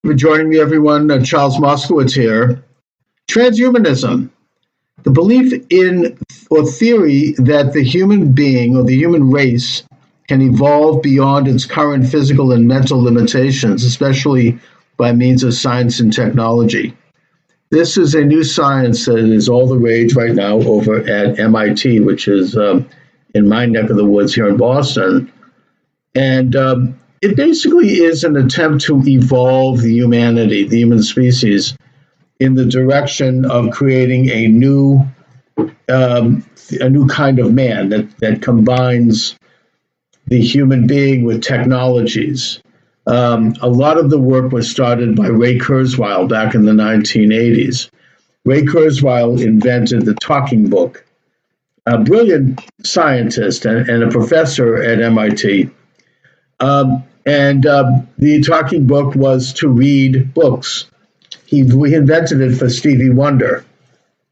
For joining me, everyone. Charles Moscowitz here. Transhumanism, the belief in or theory that the human being or the human race can evolve beyond its current physical and mental limitations, especially by means of science and technology. This is a new science that is all the rage right now over at MIT, which is in my neck of the woods here in Boston. And it basically is an attempt to evolve the human species, in the direction of creating a new kind of man that combines the human being with technologies. A lot of the work was started by Ray Kurzweil back in the 1980s. Ray Kurzweil invented the talking book, a brilliant scientist and a professor at MIT. The talking book was to read books. We invented it for Stevie Wonder.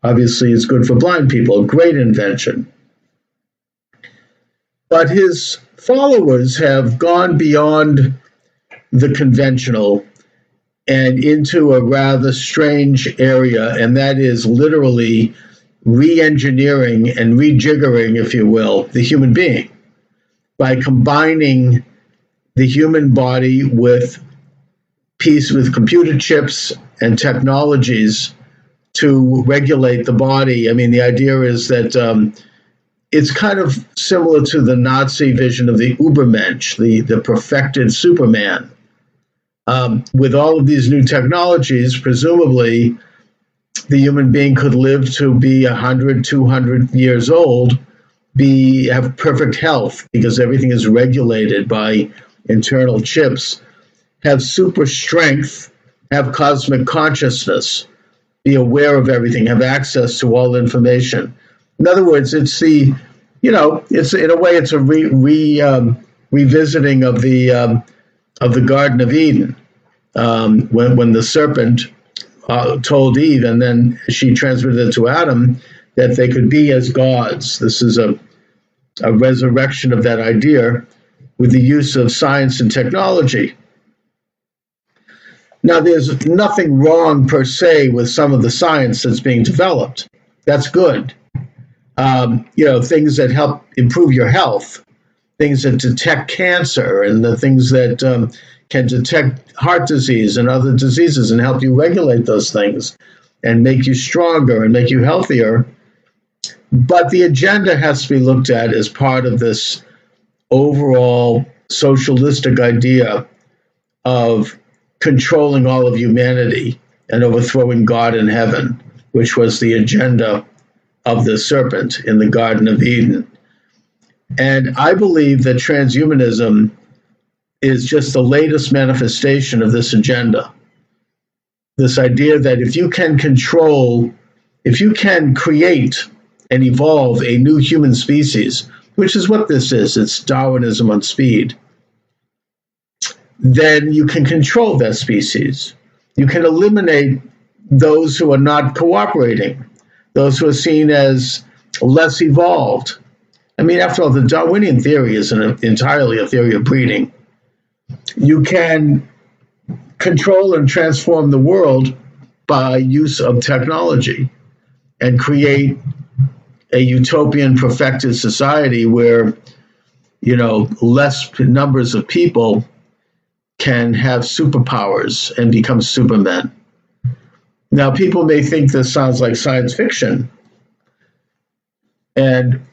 Obviously, it's good for blind people. Great invention. But his followers have gone beyond the conventional and into a rather strange area, and that is literally re-engineering and rejiggering, if you will, the human being by combining the human body with computer chips and technologies to regulate the body. I mean, the idea is that it's kind of similar to the Nazi vision of the Übermensch, the perfected Superman. With all of these new technologies, presumably the human being could live to be 100, 200 years old, have perfect health because everything is regulated by internal chips, have super strength, have cosmic consciousness, be aware of everything, have access to all information. In other words, it's in a way it's a revisiting of the Garden of Eden, when the serpent told Eve, and then she transmitted it to Adam, that they could be as gods. This is a resurrection of that idea with the use of science and technology. Now, there's nothing wrong per se with some of the science that's being developed. That's good. Things that help improve your health, things that detect cancer, and the things that can detect heart disease and other diseases and help you regulate those things and make you stronger and make you healthier. But the agenda has to be looked at as part of this overall socialistic idea of controlling all of humanity and overthrowing God in heaven, which was the agenda of the serpent in the Garden of Eden. And I believe that transhumanism is just the latest manifestation of this agenda. This idea that if you can create and evolve a new human species, which is what this is, it's Darwinism on speed, then you can control that species. You can eliminate those who are not cooperating, those who are seen as less evolved. I mean, after all, the Darwinian theory isn't entirely a theory of breeding. You can control and transform the world by use of technology and create a utopian perfected society where, less numbers of people can have superpowers and become supermen. Now, people may think this sounds like science fiction. And,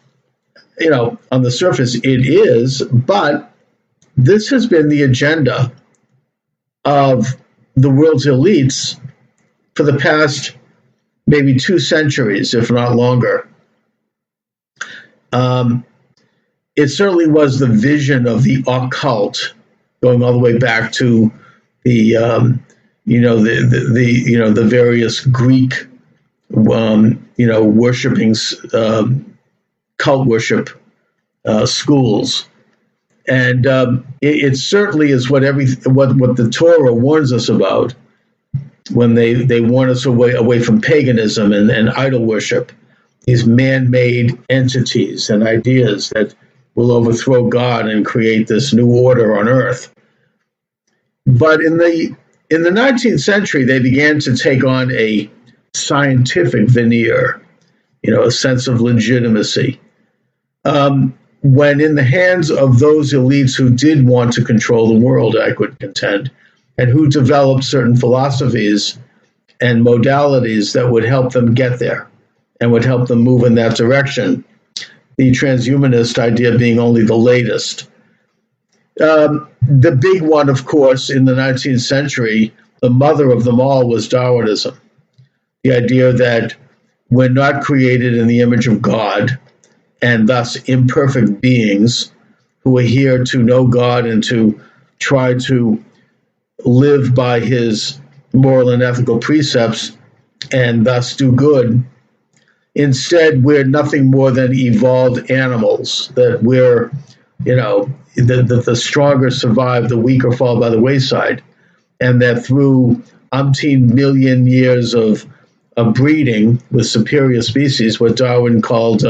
on the surface it is, but this has been the agenda of the world's elites for the past maybe 2 centuries, if not longer. It certainly was the vision of the occult, going all the way back to the various Greek worshiping cult worship schools, and it certainly is what the Torah warns us about when they warn us away from paganism and idol worship. These man-made entities and ideas that will overthrow God and create this new order on earth. But in the In the 19th century, they began to take on a scientific veneer, a sense of legitimacy. When in the hands of those elites who did want to control the world, I could contend, and who developed certain philosophies and modalities that would help them get there and would help them move in that direction. The transhumanist idea being only the latest. The big one, of course, in the 19th century, the mother of them all, was Darwinism. The idea that we're not created in the image of God, and thus imperfect beings who are here to know God and to try to live by his moral and ethical precepts and thus do good. Instead, we're nothing more than evolved animals, that we're, the stronger survive, the weaker fall by the wayside, and that through umpteen million years of breeding with superior species, what Darwin called,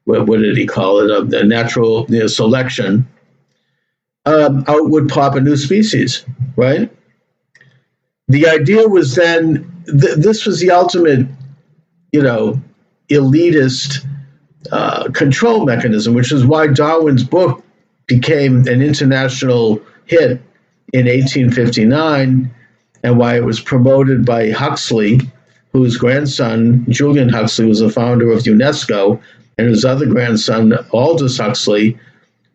what did he call it, a natural selection, out would pop a new species, right? The idea was then, this was the ultimate, elitist control mechanism, which is why Darwin's book became an international hit in 1859, and why it was promoted by Huxley, whose grandson, Julian Huxley, was the founder of UNESCO, and his other grandson, Aldous Huxley,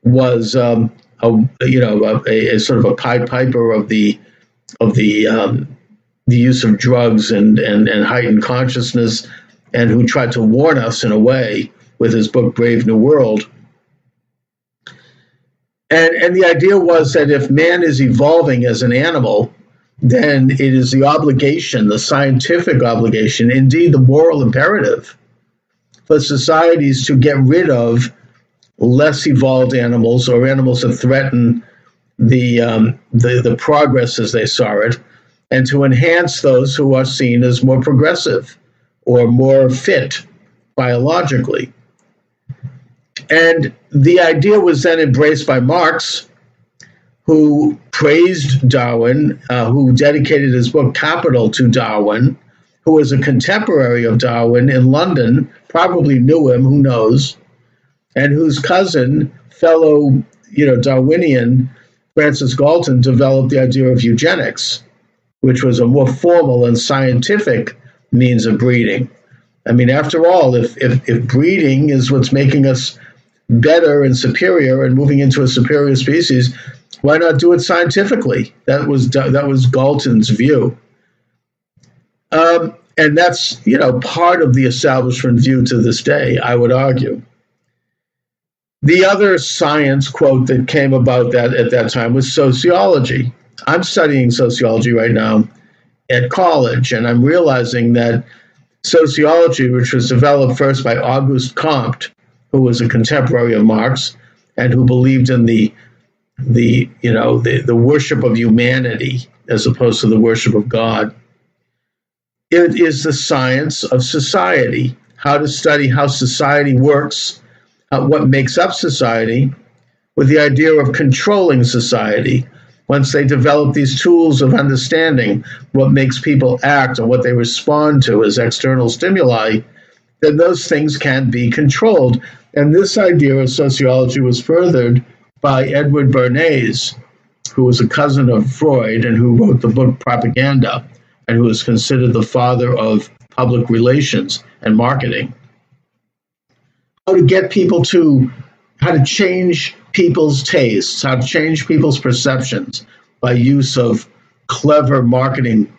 was a sort of a Pied Piper of the use of drugs and heightened consciousness, and who tried to warn us in a way with his book Brave New World. And the idea was that if man is evolving as an animal, then it is the obligation, the scientific obligation, indeed the moral imperative, for societies to get rid of less evolved animals or animals that threaten the progress as they saw it, and to enhance those who are seen as more progressive or more fit biologically. And the idea was then embraced by Marx, who praised Darwin, who dedicated his book Capital to Darwin, who was a contemporary of Darwin in London, probably knew him, who knows, and whose cousin, fellow Darwinian Francis Galton, developed the idea of eugenics, which was a more formal and scientific means of breeding. I mean, after all, if breeding is what's making us better and superior and moving into a superior species, why not do it scientifically? That was Galton's view. And that's, part of the establishment view to this day, I would argue. The other science quote that came about that at that time was sociology. I'm studying sociology right now at college, and I'm realizing that sociology, which was developed first by Auguste Comte, who was a contemporary of Marx and who believed in the worship of humanity as opposed to the worship of God, it is the science of society, how to study how society works, what makes up society, with the idea of controlling society. Once they develop these tools of understanding what makes people act and what they respond to as external stimuli, then those things can be controlled. And this idea of sociology was furthered by Edward Bernays, who was a cousin of Freud and who wrote the book Propaganda, and who is considered the father of public relations and marketing. How to change people's tastes, how to change people's perceptions by use of clever marketing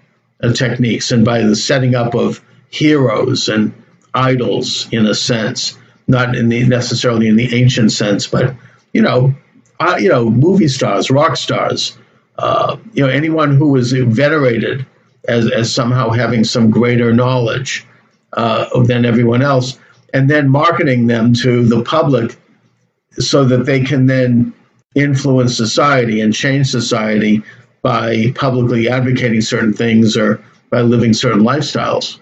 techniques and by the setting up of heroes and idols, in a sense, not necessarily in the ancient sense, but movie stars, rock stars, anyone who was venerated as somehow having some greater knowledge than everyone else, and then marketing them to the public so that they can then influence society and change society by publicly advocating certain things or by living certain lifestyles.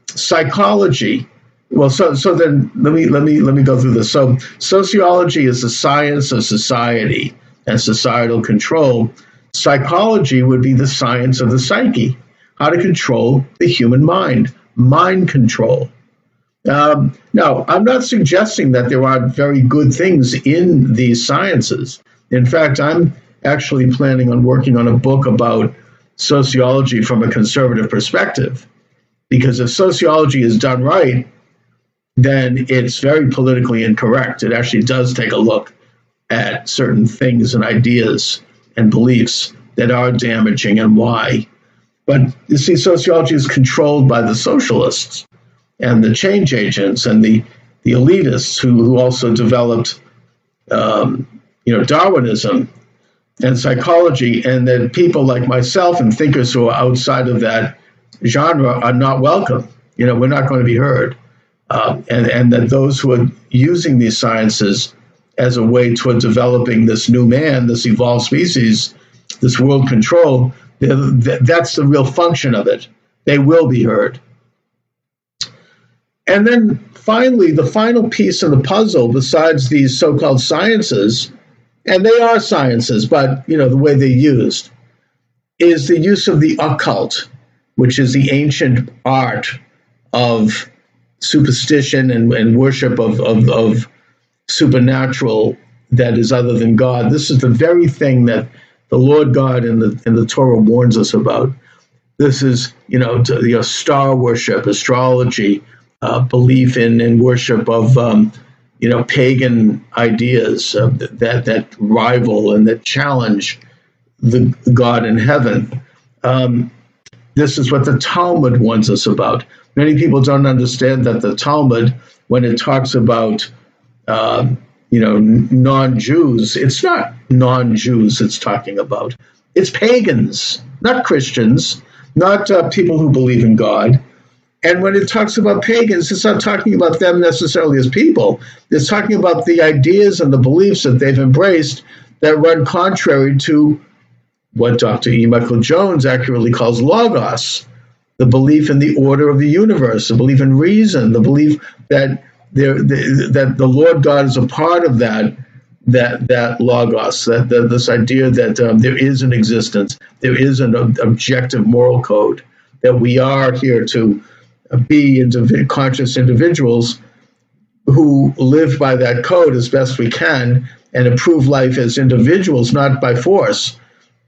Psychology. Well, so then let me go through this. So sociology is the science of society and societal control. Psychology would be the science of the psyche, how to control the human mind control. Now, I'm not suggesting that there aren't very good things in these sciences. In fact, I'm actually planning on working on a book about sociology from a conservative perspective, because if sociology is done right, then it's very politically incorrect. It actually does take a look at certain things and ideas and beliefs that are damaging and why. But you see, sociology is controlled by the socialists and the change agents and the elitists who also developed, Darwinism and psychology, and that people like myself and thinkers who are outside of that genre are not welcome. We're not going to be heard. And that those who are using these sciences as a way toward developing this new man, this evolved species, this world control, that's the real function of it. They will be heard. And then finally, the final piece of the puzzle, besides these so-called sciences, and they are sciences, but the way they're used, is the use of the occult, which is the ancient art of superstition and worship of supernatural that is other than God. This is the very thing that the Lord God in the Torah warns us about. This is, star worship, astrology, belief in and worship of, pagan ideas that rival and that challenge the God in heaven. This is what the Talmud warns us about. Many people don't understand that the Talmud, when it talks about, non-Jews, it's not non-Jews it's talking about. It's pagans, not Christians, not people who believe in God. And when it talks about pagans, it's not talking about them necessarily as people. It's talking about the ideas and the beliefs that they've embraced that run contrary to what Dr. E. Michael Jones accurately calls logos, the belief in the order of the universe, the belief in reason, the belief that that the Lord God is a part of that logos, this idea that there is an existence, there is an objective moral code, that we are here to be conscious individuals who live by that code as best we can and improve life as individuals, not by force,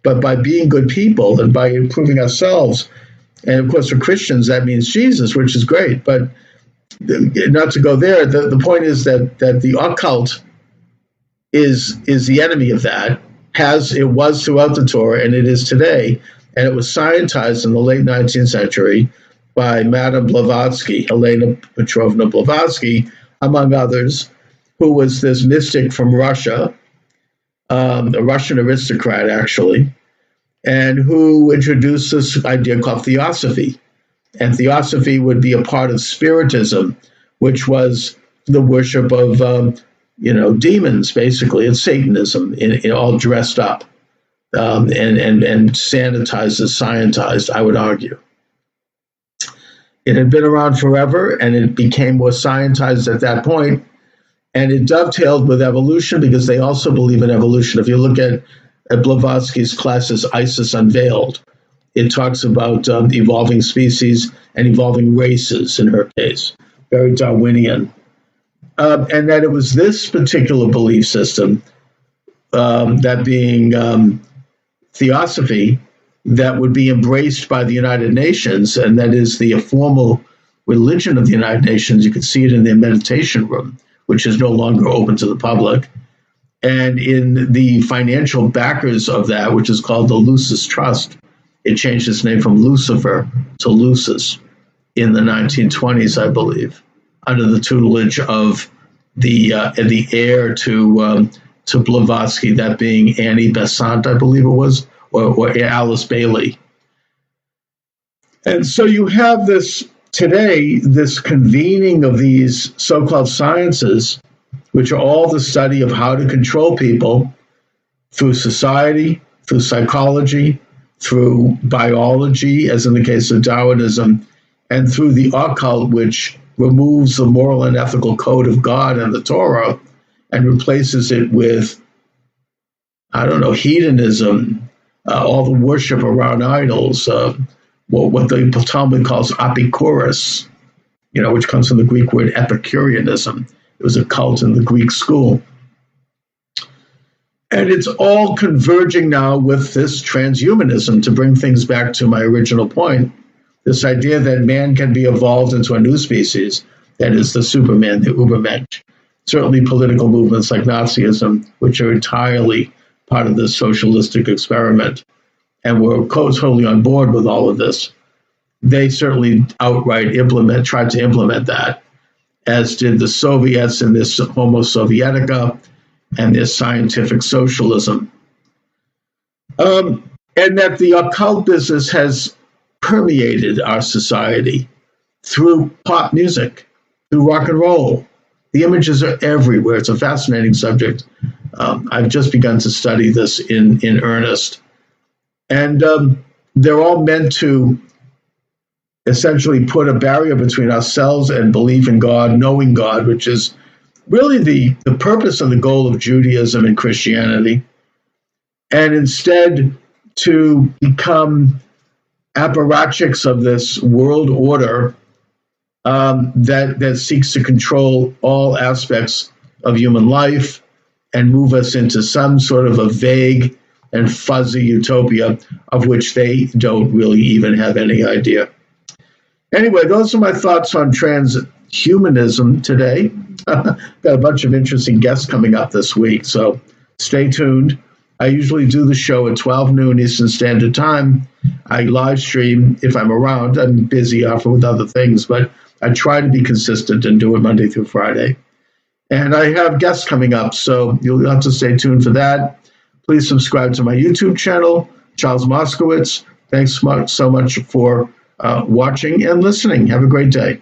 but by being good people and by improving ourselves. And of course, for Christians, that means Jesus, which is great. But not to go there, the point is that the occult is the enemy of that. It was throughout the Torah, and it is today. And it was scientized in the late 19th century by Madame Blavatsky, Helena Petrovna Blavatsky, among others, who was this mystic from Russia, a Russian aristocrat, actually, and who introduced this idea called theosophy. And theosophy would be a part of Spiritism, which was the worship of, demons, basically. It's Satanism, all dressed up and sanitized as scientized, I would argue. It had been around forever, and it became more scientized at that point, and it dovetailed with evolution because they also believe in evolution. If you look at Blavatsky's classes, Isis Unveiled, it talks about evolving species and evolving races, in her case, very Darwinian. And that it was this particular belief system, that being theosophy, that would be embraced by the United Nations, and that is the formal religion of the United Nations. You can see it in their meditation room, which is no longer open to the public, and in the financial backers of that, which is called the Lucis Trust. It changed its name from Lucifer to Lucis in the 1920s, I believe, under the tutelage of the heir to Blavatsky, that being Annie Besant, I believe it was, or Alice Bailey. And so you have this today, this convening of these so-called sciences, which are all the study of how to control people through society, through psychology, through biology, as in the case of Darwinism, and through the occult, which removes the moral and ethical code of God and the Torah and replaces it with, hedonism, all the worship around idols, what the Talmud calls apikoros, which comes from the Greek word Epicureanism. It was a cult in the Greek school. And it's all converging now with this transhumanism, to bring things back to my original point, this idea that man can be evolved into a new species, that is the Superman, the Ubermensch. Certainly political movements like Nazism, which are entirely part of this socialistic experiment, and were totally on board with all of this. They certainly outright tried to implement that, as did the Soviets in this Homo Sovietica and this scientific socialism. And that the occult business has permeated our society through pop music, through rock and roll. The images are everywhere. It's a fascinating subject. I've just begun to study this in earnest. And they're all meant to essentially put a barrier between ourselves and belief in God, knowing God, which is really the purpose and the goal of Judaism and Christianity, and instead to become apparatchiks of this world order that seeks to control all aspects of human life and move us into some sort of a vague and fuzzy utopia of which they don't really even have any idea. Anyway, those are my thoughts on transhumanism today. Got a bunch of interesting guests coming up this week, so stay tuned. I usually do the show at 12 noon Eastern Standard Time. I live stream if I'm around. I'm busy often with other things, but I try to be consistent and do it Monday through Friday. And I have guests coming up, so you'll have to stay tuned for that. Please subscribe to my YouTube channel, Charles Moscowitz. Thanks so much for watching and listening. Have a great day.